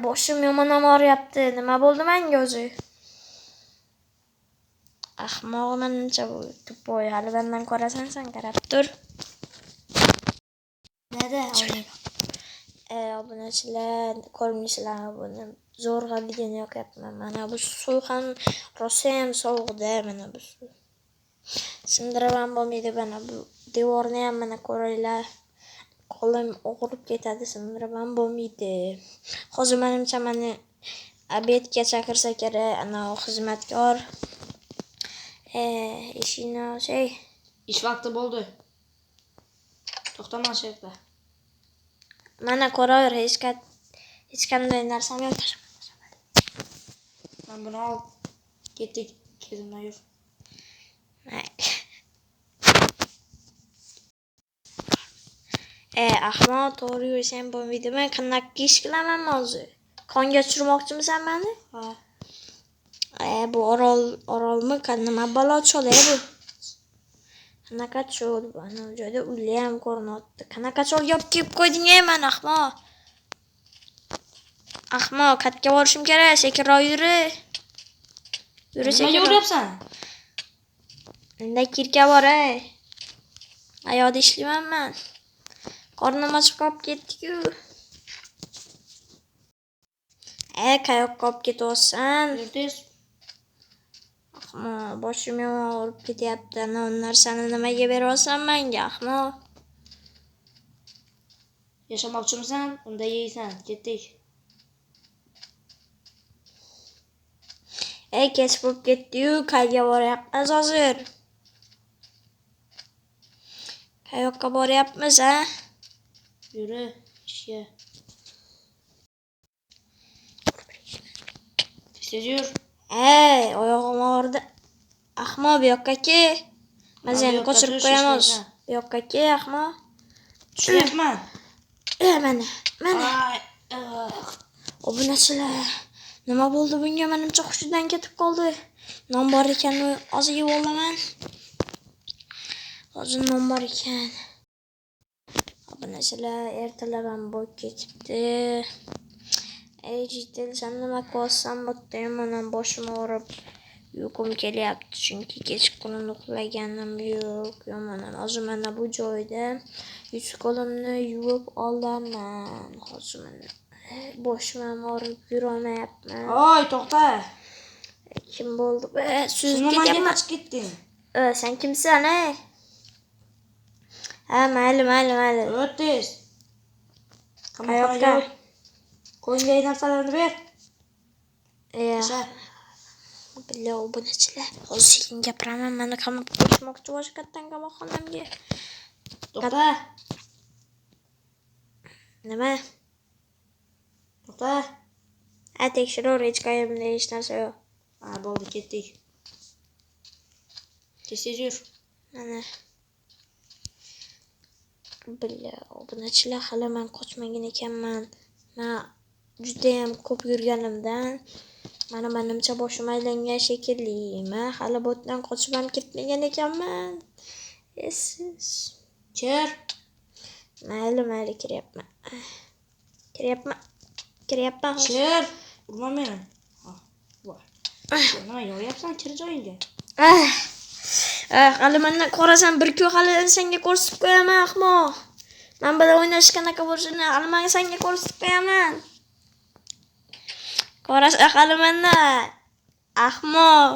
Boshim yomon og'riyapti. Nima bo'ldi menga o'zi? Ahmoq menimcha bu tupoy. Hali mendan ko'rasan sen qarab tur. Nada oling. Obunachilar, ko'rmisizlar buni. Zo'rg'a video yoqyapman. Mana bu suv ham rosa ham sovuqda mana bu suv. Sindiraman bo'lmaydi mana bu devorni ham mana ko'ringlar. Qo'lim og'rib ketadi, sindiraman bo'lmaydi. Hozir menimcha meni obedga chaqirsa kerak, ana xizmatkor. Ishini ish vaqti bo'ldi. To'xtama shu yerda. Mana ko'raver, hech qanday narsam yo'q. Men buni olib ketdik, kezimdan yur. Ahmoq, to'g'ri yursam bo'lmaydimi? Qanaqa ish qilaman hozir? Qonga tushirmoqchimisan meni? Ha. Bu orolmi? Nima balo chol bu? Qanaqa chol bu? Ana joyda uylar ham ko'rinyapti. Qanaqa chol yop kelib qo'yding men ahmoq? Ahmoq, katga borishim kerak, sekinroq yuri. Yuri sekinroq. Nima yuryapsan? Unda kirka bor Ayoqda ishlayman men. Qornim ochib qolib ketdi-ku. Qayoqqa olib ketyapsan? Yurtez. Ahmoq, boshim yomon og'rib ketyapti. Ana u narsani nimaga beryapsan menga, ahmoq? Yashamoqchimisan? Unda yeysan. Ketdik. Kech bo'lib ketdi-yu, qayerga boryapmiz hozir? Qayoqqa boryapmiz, Yuri, ishga. Tez yur. Oyog'im og'ridi. Ahmoq, bu yoqqa kel. Men seni ko'chirib qo'yamiz. Bu yoqqa kel, ahmoq. Tushyapman. Mana. Obunachilar. Nima bo'ldi bunga? Menimcha hushidan ketib qoldi. Non bor ekan, hozir yeb olaman. Hozir non bor ekan. Obunachilar, ertalab ham bo'lib ketibdi. Jitil, sen nima qilyapsan? Bo'tda yomonam boshim og'rib, uyqum kelyapti, chunki kechqurun uxlaganim yo'q. Yomonam. Hozir mana bu joyda yuz qo'limni yuvib olaman. Hozir mana boshim ham og'rib yurolmayapman. Voy, to'xta. Kim bo'ldi? Suzib nimaga ketyapman. qochib ketding? Sen kimsan, mayli. O'tiz. Qayoqqa? Qo'yinga narsalarni ber. Billah, obunachilar. Hozir sekin gapiraman. Meni qamab qo'yishmoqchi boshqa kattan qamoqxonamga. To'xta. Nima? To'xta. Tekshiruv, hech qayerda hech narsa yo'q. Bo'ldi, ketdik. Tez yur. Mana. Billah, obunachilar, hali men qochmagan ekanman. Men juda ham ko'p yurganimdan mana menimcha boshim aylangan shekilli. Men hali botdan qochib ham ketmagan ekanman. Siz Kir. Mayli, kiryapman. Kir. Urma meni. Voy. Nima yo'ryapsan? Kir joyingga. Hali mendan ko'rasan, bir kun hali senga ko'rsatib qo'yaman, ahmoq. Men bilan o'ynash qanaqa bo'lishini hali men senga ko'rsatib qo'yaman. Ko'rasan hali mendan, ahmoq.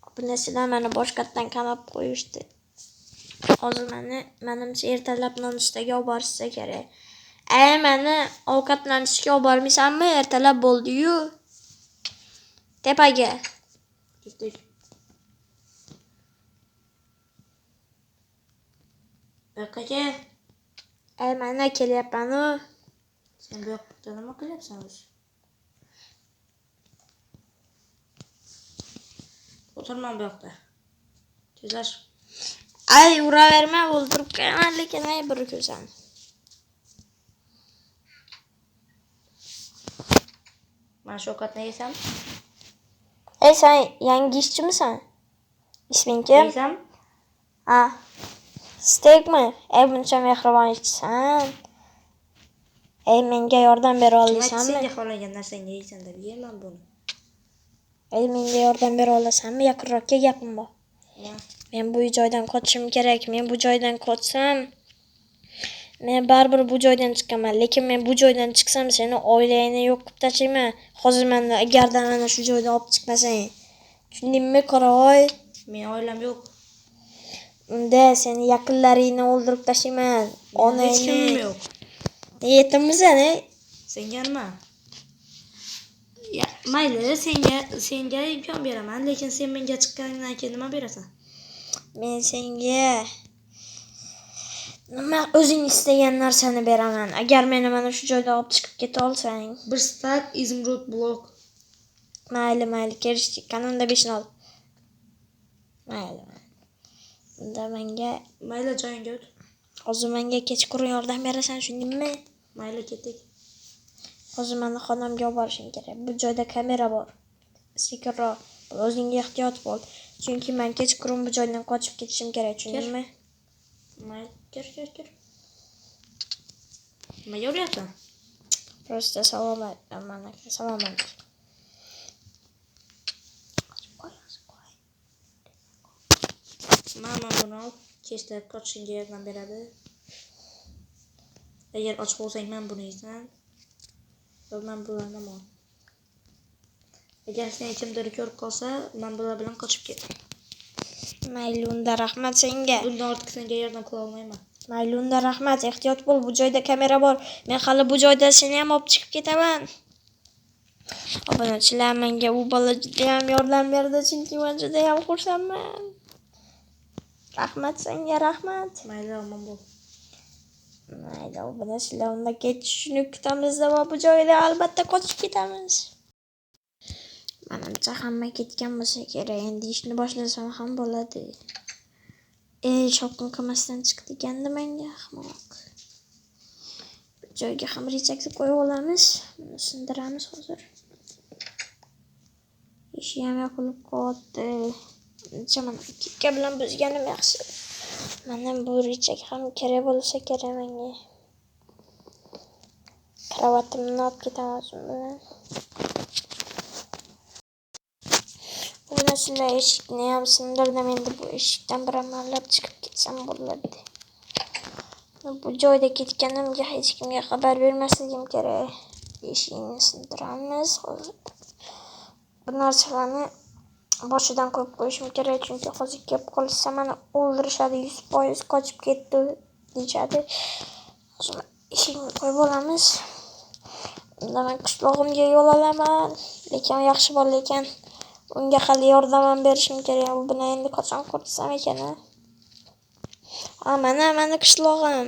Obunachilar meni boshqatdan qamab qo'yishdi. Hozir menimcha ertalab nonushtaga olib borishsa kerak. Meni ovqatlanishga olib bormaysanmi? Ertalab bo'ldi-yu. Tepaga. Ketdik. Yo'qqa kel. Mana kelyapman-u. Sen bu yoqda nima qilyapsan o'zi? O'tirman bu yoqda. Tezlash. Uraverma, o'ldirib qo'yaman, lekin bir ko'rsan. Mana shu ovqatni yesam? Sen yangi ishchimisan? Isming kim? Yesam? Steakmi? Buncha mehribon ishchisan. Ey, menga yordam bera Ayt, olasanmi? senga xohlagan narsangga yeysan deb yeyman buni. Ey, menga yordam bera olasanmi? Yaqinroqqa gapim bor. Nima? Men bu joydan qochishim kerak. Men bu joydan qochsam, men baribir bu joydan chiqaman. Lekin men bu joydan chiqsam, seni oilangni yo'q qilib tashlayman. Hozir meni agarda mana shu joydan olib chiqmasang. Tushundingmi, Qoravoy? Men oilam yo'q. Unda seni yaqinlaringni o'ldirib tashlayman. Meni hech kimim Onangni. yo'q. Yetimmisan, ey? Senga nima? Ya, mayli, senga imkon beraman, lekin sen menga chiqqandan keyin nima berasan? Men senga nima o'zing istagan narsani beraman. Agar meni mana shu joydan olib chiqib keta olsang. Bir stak izumrud blok. Mayli, kelishdik. Kanunda 5 ol. Mayli. Unda menga Mayli, joyingga o't. hozir menga kechqurun yordam berasan, tushundingmi? Mayli, ketdik. Hozir meni xonamga olib borishing kerak. Bu joyda kamera bor. Sekinroq. O'zingga ehtiyot bo'l. Chunki men kechqurun bu joydan qochib ketishim kerak, tushundingmi? Mayli, ker. Nimaga uryapsan? Prosta salom aytdim mana. Salom aytdim. Mana buni ol. Kechda qochishingga yordam beradi. Agar och bo'lsang, men buni yeysan. Yo'q, men bularni ol. Agar seni kimdir ko'rib qolsa, men bular bilan qochib ket. Mayli, unda rahmat senga. Bundan ortiq senga yordam qila olmayman. Mayli, unda rahmat. Ehtiyot bo'l. Bu joyda kamera bor. Men hali bu joyda seni ham olib chiqib ketaman. Obunachilar, menga u bola juda ham yordam berdi, chunki men juda ham xursandman. Rahmat senga, rahmat. Mayli, omon bo'l. Mayli, obunachilar, unda ketishini kutamiz va bu joyda albatta qochib ketamiz. Menimcha hamma ketgan bo'lsa kerak. Endi ishni boshlasam ham bo'ladi. Shovqin qilmasdan chiqdi endi menga ahmoq. Bu joyga ham rechakni qo'yib olamiz. Buni sindiramiz hozir. Eshik ham yopilib qoldi. Mana kikka bilan buzganim yaxshi. Mana bu rechak ham kerak bo'lsa kerak menga. Kravatimni olib ketaman o'zim bilan. Obunachilar, eshikni ham sindirdim. Endi bu eshikdan bir amallab chiqib ketsam bo'ladi. Bu joyda ketganimga hech kimga xabar bermasligim kerak. Eshikni sindiramiz hozir. Bu narsalarni boshidan qo'yib qo'yishim kerak, chunki hozir kelib qolsa meni o'ldirishadi, 100% qochib ketdi deyishadi. Hozir eshikni qo'yib olamiz. Unda men qishlog'imga yo'l olaman. Lekin yaxshi bola ekan. Unga hali yordam berishim kerak. Buni endi qachon ko'rsam ekan? Mana qishlog'im.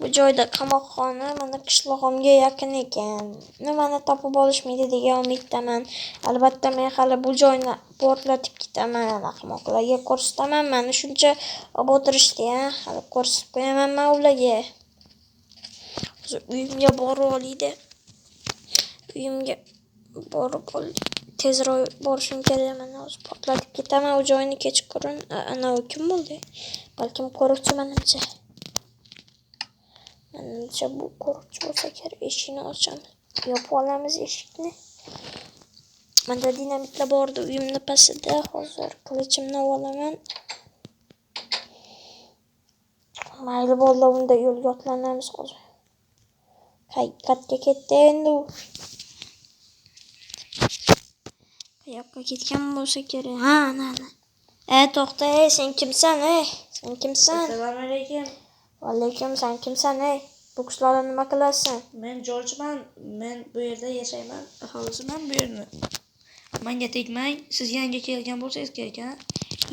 Bu joyda qamoqxona mana qishlog'imga yaqin ekan. Nimani topib olishmaydi degan umiddaman. Albatta men hali bu joyni portlatib ketaman. Ahmoqlarga ko'rsataman. Meni shuncha olib o'tirishdi-ya. Hali ko'rsatib qo'yaman men ularga. Hozir uyimga borib oliydi. Uyimga borib tezroq borishim kerak. Mana hozir portlatib ketaman u joyni kechqurun. Ana u kim bo'ldi? Balkim qo'riqchi menimcha. Menimcha bu qo'riqchi bo'lsa kerak. Eshikni ochamiz. Yopib olamiz eshikni. Menda dinamitlar bordi uyimni pastida. Hozir qilichimni olaman. Mayli bo'ldi, unda yo'lga otlanamiz hozir. Qayerga ketdi endi u? Qayoqqa ketgan bo'lsa kerak. Ana. To'xta, sen kimsan, Sen kimsan? Assalomu alaykum. Va alaykum, sen kimsan, Bu qishloqda nima qilasan? Men Jorjman. Men bu yerda yashayman. Aholisiman bu yerni. Menga tegmang. Siz yangi kelgan bo'lsangiz kerak, ha?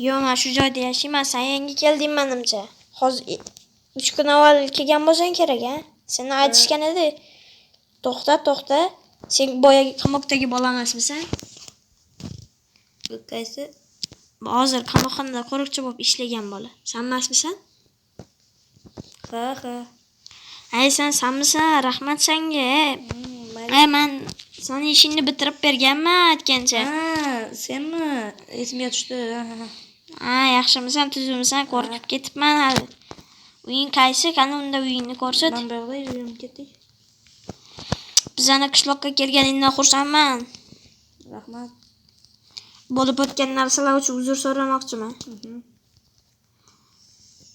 Yo'q, men shu joyda yashayman. Sen yangi kelding menimcha. Hozir 3 kun avval kelgan bo'lsang kerak, ha? Seni aytishgan edi. To'xta. Sen boyagi qamoqdagi bola emasmisan? Bu qaysi? Hozir qamoqxonada qo'riqchi bo'lib ishlagan bola. Sen emasmisan? Ha. Senmisan? Rahmat senga. Men seni ishingni bitirib berganman aytgancha. Senmi? Esimga tushdi. Yaxshimisan, tuzukmisan? Qo'rqib ketibman hali. Uying qaysi? Qani unda uyingni ko'rsat. Men bu yerda yurib ketdik. Bizani qishloqqa kelganingdan xursandman. Rahmat. Bo'lib o'tgan narsalar uchun uzr so'ramoqchiman.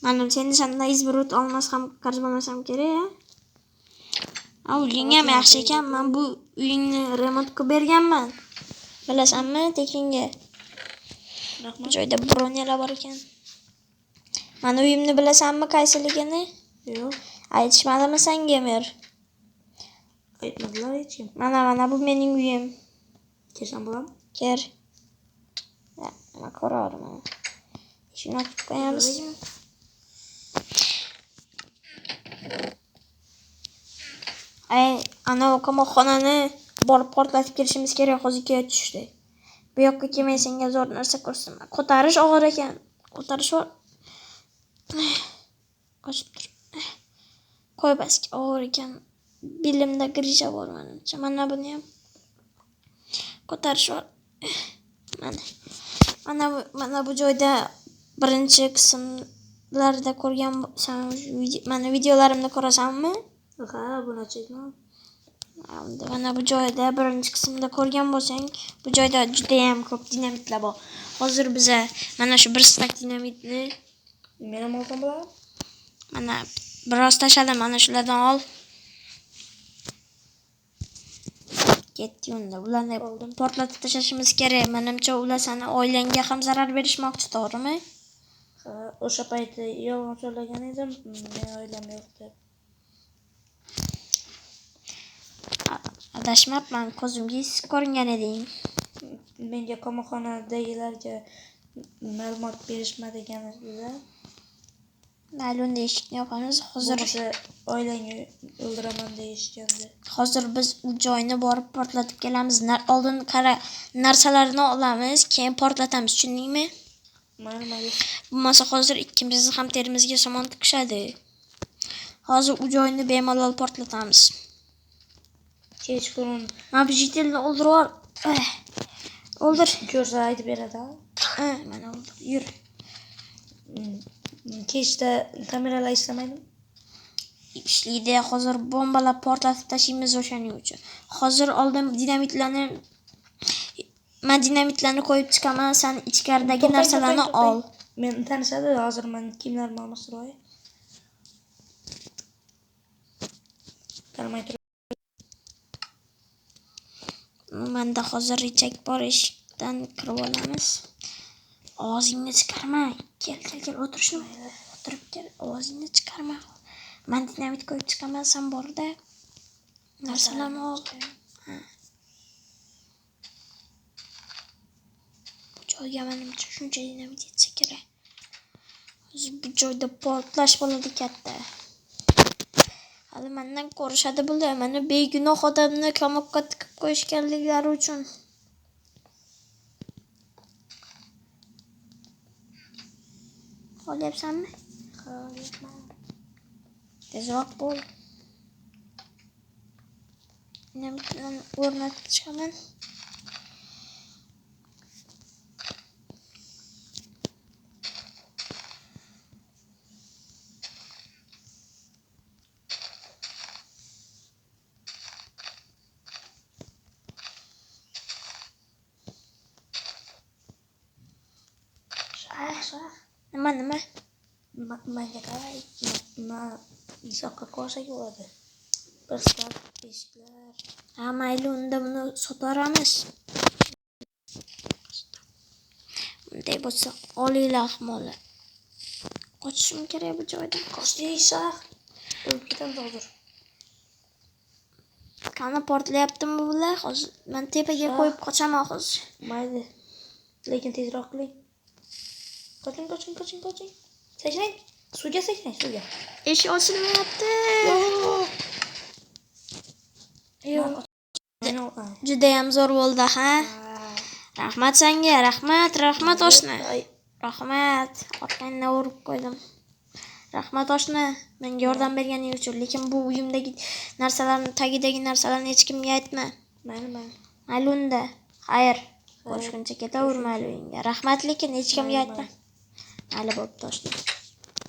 Menim seni sandan izbrut olmas ham qarz bo'lmasam kerak. Uying ham yaxshi ekan. Men bu uyingni remont qilib berganman. Bilasanmi, tekinga? Bu joyda bronyalar bor ekan. Mana uyimni bilasanmi qaysiligini? Yo'q. Aytishmadimi senga mer? Aytmadilar hech kim. Mana bu mening uyim. Kelsam bo'ladimi? Ker. Nima ko'raman. Shuni ochib qo'yamiz. Ana qamoqxonani borib portlatib kelishimiz kerak, hozir kelib tushdi. Bu yoqqa kelmay senga zo'r narsa ko'rsataman. Ko'tarish og'ir ekan. Ko'tarish qochib tur. Qo'y baski og'ir ekan. Bilimda grija bor menimcha. Mana buni ham ko'tarish bor. Mana bu joyda birinchi qismlarda ko'rgan mana videolarimni ko'rasanmi? Ha, buni chekman. Mana bu joyda birinchi qismda ko'rgan bo'lsang, bu joyda juda ham ko'p dinamitlar bor. Hozir biza mana shu bir stak dinamitni Men ham olsam bo'ladimi? mana biroz tashladim, mana shulardan ol. Ketdi unda. Ularni portlatib tashlashimiz kerak. Menimcha ular seni oilangga ham zarar berishmoqchi, to'g'rimi? Ha, o'sha payti yolg'on so'zlagan edim. Men oilam yo'q deb. Adashmabman, ko'zimga ko'ringan eding. Menga qamoqxonadagilarga ma'lumot berishmadiganingizda. Ma'lum eshikni yopamiz. Hozir oilangni o'ldiraman deyishgandi. Hozir biz u joyni borib portlatib kelamiz. Oldin qara narsalarni olamiz, keyin portlatamiz, tushundingmi? Mayli. Bo'lmasa hozir ikkimizni ham terimizga somon tiqishadi. Hozir u joyni bemalol portlatamiz. Kechqurun Mabjitelni o'ldirib o'ldir. ko'rsa aytib beradi. Mana o'ldir. Yur. Kechda kameralar ishlamaydi. Ishlaydi. Hozir bombalar portlatib tashlaymiz o'shaning uchun. Hozir oldin dinamitlarni qo'yib chiqaman, sen ichkaridagi narsalarni ol. Men tanishadi, hozir men kimlarni almashtiray. Qarmay tur. Menda hozir richak bor, eshikdan kirib olamiz. Ovozingni chiqarma. Kel, o'tirishni. O'tirib kel, ovozingni chiqarma. Men dinamit qo'yib chiqaman, sen borda narsalarni ol. Bu joyga menimcha shuncha dinamit yetsa kerak. Hozir bu joyda portlash bo'ladi katta. Hali mendan ko'rishadi bular. Meni begunoh odamni qamoqqa tiqib qo'yishganliklari uchun. Olyapsanmi? Ha, yo'qman. Tezroq bo'l. Dinamitlarni o'rnatib chiqaman. Nima? Menga qarang. Isoqqa ko'rsak bo'ladi. Bir soat eshiklar. Mayli, unda buni sotaramiz. Bunday bo'lsa, olinglar ahmoqlar. Qochishim kerak bu joydan. Qo'shdiysa, o'lib ketamiz hozir. Qani portlayaptimi bular? Hozir men tepaga qo'yib qochaman hozir. Mayli. Lekin tezroq qiling. Qoching. Sakrang. Suvga. Eshik ochilmayapti. Yo'q. Juda ham zo'r bo'ldi, ha? Rahmat senga, rahmat oshna. Rahmat. Orqangdan urib qo'ydim. Rahmat oshna, menga yordam berganing uchun. Lekin bu uyimdagi narsalarni, tagidagi narsalarni hech kimga aytma. Mayli unda. Xayr. Boshqancha ketavermayli uyingga. Rahmat, lekin hech kimga aytma. Mayli, bo'pti oshna.